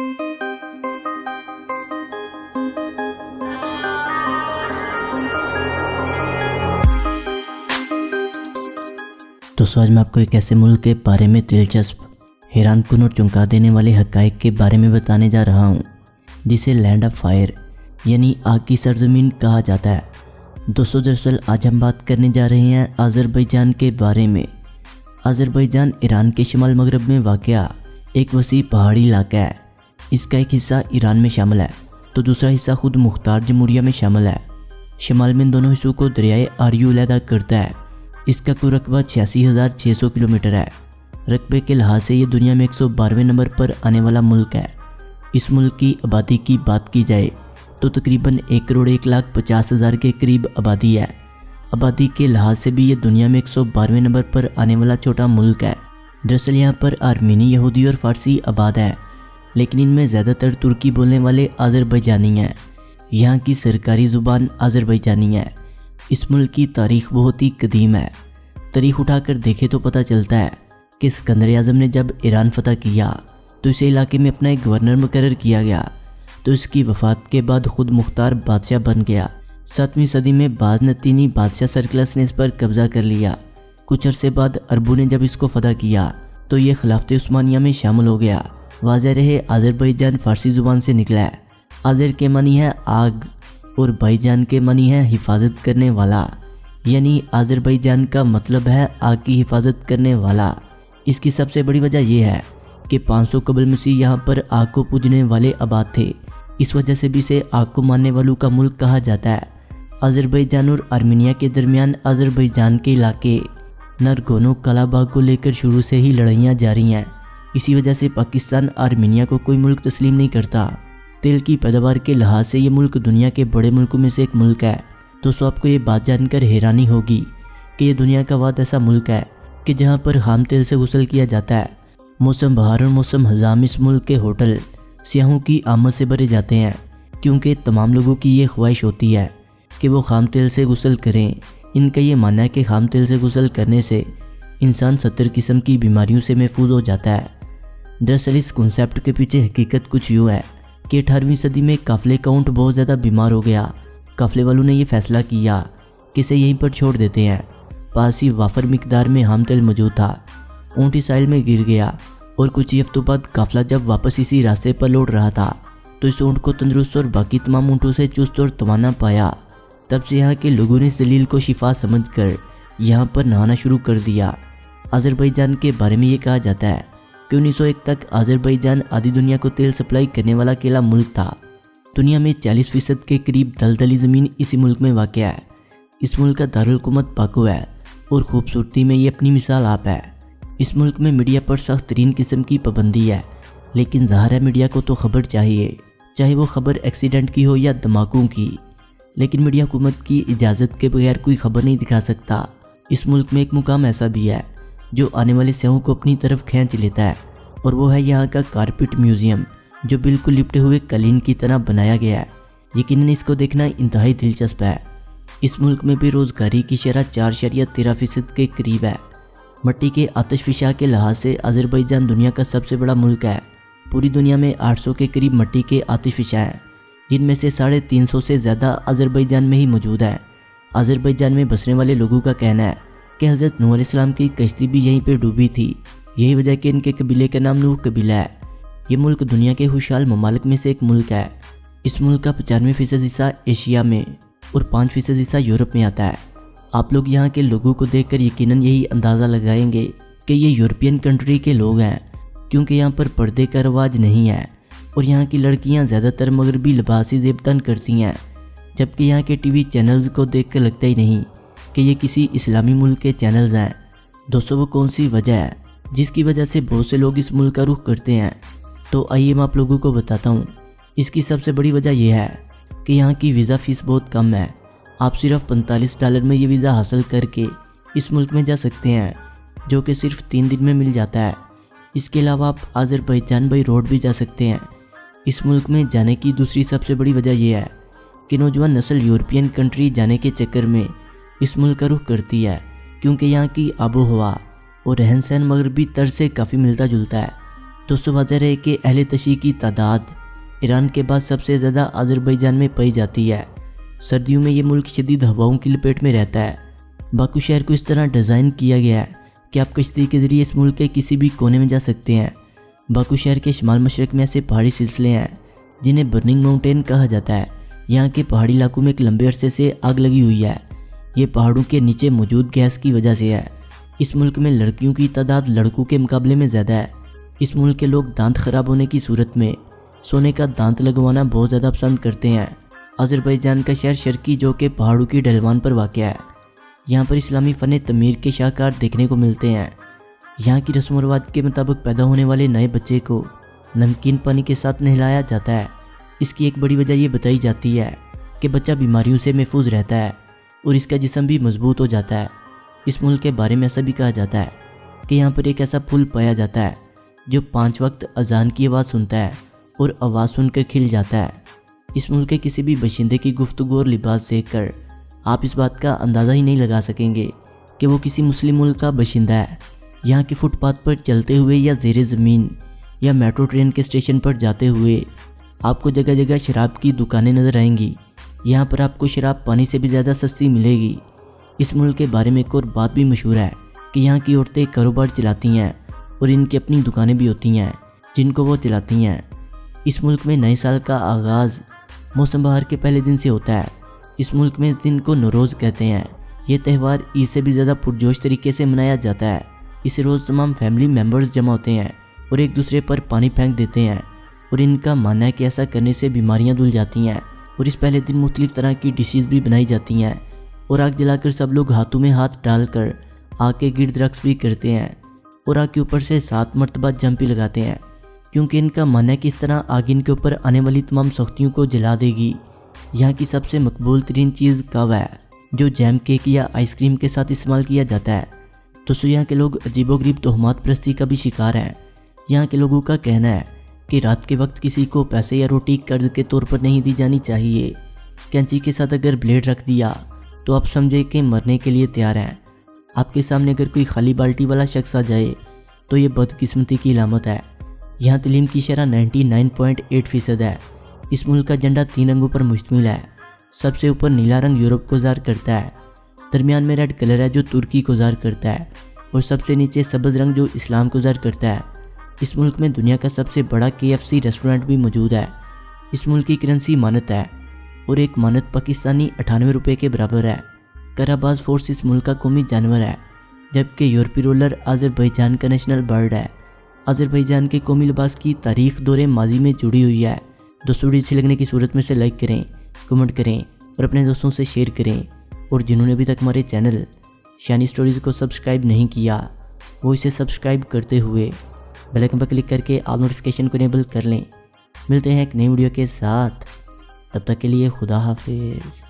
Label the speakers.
Speaker 1: दोस्तों आज मैं आपको एक ऐसे मुल्क के बारे में दिलचस्प, हैरानकुन और चौंका देने वाले हक़ाइक़ के बारे में बताने जा रहा हूँ, जिसे लैंड ऑफ फायर यानी आग की सरजमीन कहा जाता है। दोस्तों दरअसल आज हम बात करने जा रहे हैं अज़रबैजान के बारे में। अज़रबैजान ईरान के शिमाल मगरब में वाक़या एक वसी पहाड़ी इलाका है। इसका एक हिस्सा ईरान में शामिल है तो दूसरा हिस्सा खुद मुख्तार जमहूरिया में शामिल है। शिमाल में इन दोनों हिस्सों को दरियाए आर्यू अलहदा करता है। इसका कुल रकबा 86,600 किलोमीटर है। रकबे के लिहाज से ये दुनिया में 112वें नंबर पर आने वाला मुल्क है। इस मुल्क की आबादी की बात की जाए तो तकरीबन 1,01,50,000 के करीब आबादी है। आबादी के लिहाज से भी ये दुनिया में 112वें नंबर पर आने वाला छोटा मुल्क है। दरअसल यहाँ पर आर्मीनी, यहूदी और फ़ारसी आबाद है, लेकिन इनमें ज़्यादातर तुर्की बोलने वाले अज़रबैजानी हैं। यहाँ की सरकारी ज़ुबान अज़रबैजानी है। इस मुल्क की तारीख़ बहुत ही कदीम है। तारीख़ उठाकर देखें तो पता चलता है कि सिकंदर आज़म ने जब ईरान फ़तह किया तो इस इलाके में अपना एक गवर्नर मुकर्रर किया गया, तो इसकी वफ़ात के बाद ख़ुद मुख्तार बादशाह बन गया। 7वीं सदी में बाज़नतीनी बादशाह सरक्लस ने इस पर कब्ज़ा कर लिया। कुछ अरसे बाद अरबों ने जब इसको फ़तह किया तो ये खिलाफत उस्मानिया में शामिल हो गया। वाज़ेह रहे अज़रबैजान फ़ारसी ज़ुबान से निकला है। अज़र के मानी है आग और बैजान के मानी है हिफाजत करने वाला, यानी अज़रबैजान का मतलब है आग की हिफाजत करने वाला। इसकी सबसे बड़ी वजह यह है कि 500 कबल मसीह यहाँ पर आग को पूजने वाले आबाद थे। इस वजह से भी इसे आग को मानने वालों का मुल्क कहा जाता है। अज़रबैजान और आर्मीनिया के दरमियान अज़रबैजान के इलाके नरगोनो कलाबाग को लेकर शुरू से ही लड़ाइयाँ जारी हैं। इसी वजह से पाकिस्तान आर्मीनिया को कोई मुल्क तस्लीम नहीं करता। तेल की पैदावार के लिहाज से ये मुल्क दुनिया के बड़े मुल्कों में से एक मुल्क है। दोस्तों आपको ये बात जानकर हैरानी होगी कि ये दुनिया का वाद ऐसा मुल्क है कि जहाँ पर खाम तेल से गुस्ल किया जाता है। मौसम बहार और मौसम हज़ाम इस मुल्क के होटल सियाहों की आमद से भरे जाते हैं, क्योंकि तमाम लोगों की ये ख्वाहिश होती है कि वो खाम तेल से गुस्ल करें। इनका ये मानना है कि खाम तेल से गुस्ल करने से इंसान 70 किस्म की बीमारियों से महफूज हो जाता है। दरअसल इस कॉन्सेप्ट के पीछे हकीकत कुछ यूँ है कि 18वीं सदी में काफ़िले का ऊँट बहुत ज़्यादा बीमार हो गया। काफ़िले वालों ने यह फैसला किया कि इसे यहीं पर छोड़ देते हैं। पास ही वाफर मिकदार में खाम तेल मौजूद था। ऊँट इस साइल में गिर गया और कुछ ही हफ्तों बाद काफ़िला जब वापस इसी रास्ते पर लौट रहा था तो इस ऊँट को तंदुरुस्त और बाकी तमाम ऊँटों से चुस्त और तवाना पाया। तब से यहाँ के लोगों ने इस दलील को शिफा समझकर यहाँ पर नहाना शुरू कर दिया। अज़रबैजान के बारे में ये कहा जाता है कि 1901 तक अज़रबैजान आधी दुनिया को तेल सप्लाई करने वाला अकेला मुल्क था। दुनिया में 40% के करीब दलदली ज़मीन इसी मुल्क में वाक़या है। इस मुल्क का दारुल हुकूमत बाकू है और खूबसूरती में ये अपनी मिसाल आप है। इस मुल्क में मीडिया पर सख्त तरीन किस्म की पाबंदी है, लेकिन ज़ाहिर है मीडिया को तो खबर चाहिए, चाहे वो खबर एक्सीडेंट की हो या धमाकों की। लेकिन मीडिया हुकूमत की इजाज़त के बगैर कोई खबर नहीं दिखा सकता। इस मुल्क में एक मुकाम ऐसा भी है जो आने वाले सयाहों को अपनी तरफ खींच लेता है, और वो है यहाँ का कारपेट म्यूज़ियम, जो बिल्कुल लिपटे हुए कालीन की तरह बनाया गया है। यकीनन इसको देखना इंतहाई दिलचस्प है। इस मुल्क में बेरोज़गारी की शरह 4.13% के करीब है। मिट्टी के आतिशफिशा के लिहाज से अज़रबैजान दुनिया का सबसे बड़ा मुल्क है। पूरी दुनिया में 800 के करीब मिट्टी के आतिशफिशा हैं, जिनमें से 350 से ज़्यादा अज़रबैजान में ही मौजूद है। अज़रबैजान में बसने वाले लोगों का कहना है कि हज़रत नूह अलैहिस्सलाम की कश्ती भी यहीं पर डूबी थी। यही वजह कि इनके कबीले का नाम नूह कबीला है। ये मुल्क दुनिया के खुशहाल ममालिक में से एक मुल्क है। इस मुल्क का 95% हिस्सा एशिया में और 5% हिस्सा यूरोप में आता है। आप लोग यहाँ के लोगों को देखकर यकीनन यही अंदाज़ा लगाएंगे कि ये यूरोपियन कंट्री के लोग हैं, क्योंकि यहाँ पर पर्दे का रवाज नहीं है और यहाँ की लड़कियाँ ज़्यादातर मगरबी लिबासी ज़ेबतन करती हैं, जबकि यहाँ के टीवी चैनल्स को देखकर लगता ही नहीं कि ये किसी इस्लामी मुल्क के चैनल्स हैं। दोस्तों वो कौन सी वजह है जिसकी वजह से बहुत से लोग इस मुल्क का रुख करते हैं? तो आइए मैं आप लोगों को बताता हूँ। इसकी सबसे बड़ी वजह यह है कि यहाँ की वीज़ा फ़ीस बहुत कम है। आप सिर्फ $45 में ये वीज़ा हासिल करके इस मुल्क में जा सकते हैं, जो कि सिर्फ 3 दिन में मिल जाता है। इसके अलावा आप अज़रबैजान बाई रोड भी जा सकते हैं। इस मुल्क में जाने की दूसरी सबसे बड़ी वजह यह है कि नौजवान नस्ल यूरोपियन कंट्री जाने के चक्कर में इस मुल्क का रुख करती है, क्योंकि यहाँ की आबो हवा और रहन सहन मगरबी तर्ज से काफ़ी मिलता जुलता है। دوستو واضح ہے کہ اہل تشیع کی تعداد ایران کے بعد سب سے زیادہ آذربائیجان میں پائی جاتی ہے۔ سردیوں میں یہ ملک شدید ہواؤں کی لپیٹ میں رہتا ہے۔ باکو شہر کو اس طرح ڈیزائن کیا گیا ہے کہ آپ کشتی کے ذریعے اس ملک کے کسی بھی کونے میں جا سکتے ہیں۔ باکو شہر کے شمال مشرق میں ایسے پہاڑی سلسلے ہیں جنہیں برننگ ماؤنٹین کہا جاتا ہے۔ یہاں کے پہاڑی علاقوں میں ایک لمبے عرصے سے آگ لگی ہوئی ہے۔ یہ پہاڑوں کے نیچے موجود گیس کی وجہ سے ہے۔ اس ملک میں لڑکیوں کی تعداد لڑکوں کے مقابلے میں زیادہ ہے۔ اس ملک کے لوگ دانت خراب ہونے کی صورت میں سونے کا دانت لگوانا بہت زیادہ پسند کرتے ہیں۔ آذربائیجان کا شہر شرقی جو کہ پہاڑوں کی ڈھلوان پر واقع ہے۔ یہاں پر اسلامی فن تعمیر کے شاہکار دیکھنے کو ملتے ہیں۔ یہاں کی رسم و رواج کے مطابق پیدا ہونے والے نئے بچے کو نمکین پانی کے ساتھ نہلایا جاتا ہے۔ اس کی ایک بڑی وجہ یہ بتائی جاتی ہے کہ بچہ بیماریوں سے محفوظ رہتا ہے اور اس کا جسم بھی مضبوط ہو جاتا ہے۔ اس ملک کے بارے میں ایسا بھی کہا جاتا ہے کہ یہاں پر ایک ایسا پھول پایا جاتا ہے جو 5 وقت اذان کی آواز سنتا ہے اور آواز سن کر کھل جاتا ہے۔ اس ملک کے کسی بھی باشندے کی گفتگو اور لباس دیکھ کر آپ اس بات کا اندازہ ہی نہیں لگا سکیں گے کہ وہ کسی مسلم ملک کا باشندہ ہے۔ یہاں کے فٹ پاتھ پر چلتے ہوئے یا زیر زمین یا میٹرو ٹرین کے اسٹیشن پر جاتے ہوئے آپ کو جگہ جگہ شراب کی دکانیں نظر آئیں گی۔ یہاں پر آپ کو شراب پانی سے بھی زیادہ سستی ملے گی۔ اس ملک کے بارے میں ایک اور بات بھی مشہور ہے کہ یہاں کی عورتیں کاروبار چلاتی ہیں اور ان کی اپنی دکانیں بھی ہوتی ہیں جن کو وہ چلاتی ہیں۔ اس ملک میں نئے سال کا آغاز موسم بہار کے پہلے دن سے ہوتا ہے۔ اس ملک میں اس دن کو نوروز کہتے ہیں۔ یہ تہوار عید سے بھی زیادہ پرجوش طریقے سے منایا جاتا ہے۔ اس روز تمام فیملی ممبرز جمع ہوتے ہیں اور ایک دوسرے پر پانی پھینک دیتے ہیں اور ان کا ماننا ہے کہ ایسا کرنے سے بیماریاں دھل جاتی ہیں۔ اور اس پہلے دن مختلف طرح کی ڈشز بھی بنائی جاتی ہیں اور آگ جلا کر سب لوگ ہاتھوں میں ہاتھ ڈال کر آگ کے گرد رقص بھی کرتے ہیں اور آگ کے اوپر سے 7 مرتبہ جمپ بھی لگاتے ہیں، کیونکہ ان کا ماننا ہے کہ اس طرح آگ ان کے اوپر آنے والی تمام سختیوں کو جلا دے گی۔ یہاں کی سب سے مقبول ترین چیز کاوا ہے جو جیم کیک یا آئس کریم کے ساتھ استعمال کیا جاتا ہے۔ تو یہاں کے لوگ عجیب و غریب تہمات پرستی کا بھی شکار ہیں۔ یہاں کے لوگوں کا کہنا ہے کہ رات کے وقت کسی کو پیسے یا روٹی قرض کے طور پر نہیں دی جانی چاہیے۔ کینچی کے ساتھ اگر بلیڈ رکھ دیا تو آپ سمجھے کہ مرنے کے لیے تیار ہیں۔ آپ کے سامنے اگر کوئی خالی بالٹی والا شخص آ جائے تو یہ بدقسمتی کی علامت ہے۔ یہاں تعلیم کی شرح 99.8% ہے۔ اس ملک کا جھنڈا 3 رنگوں پر مشتمل ہے۔ سب سے اوپر نیلا رنگ یورپ کو ظاہر کرتا ہے، درمیان میں ریڈ کلر ہے جو ترکی کو ظاہر کرتا ہے، اور سب سے نیچے سبز رنگ جو اسلام کو ظاہر کرتا ہے۔ اس ملک میں دنیا کا سب سے بڑا KFC ریسٹورنٹ بھی موجود ہے۔ اس ملک کی کرنسی مانت ہے اور ایک مانت پاکستانی 98 روپے کے برابر ہے۔ کراباز فورس اس ملک کا قومی جانور ہے، جبکہ یورپی رولر آذربائیجان کا نیشنل برڈ ہے۔ آذربائیجان کے قومی لباس کی تاریخ دور ماضی میں جڑی ہوئی ہے۔ دوستوں ویڈیو اچھی لگنے کی صورت میں سے لائک کریں، کمنٹ کریں اور اپنے دوستوں سے شیئر کریں، اور جنہوں نے ابھی تک ہمارے چینل شانی سٹوریز کو سبسکرائب نہیں کیا وہ اسے سبسکرائب کرتے ہوئے بیل آئکن پر کلک کر کے آل نوٹیفیکیشن کو انیبل کر لیں۔ ملتے ہیں ایک نئی ویڈیو کے ساتھ، تب تک کے لیے خدا حافظ۔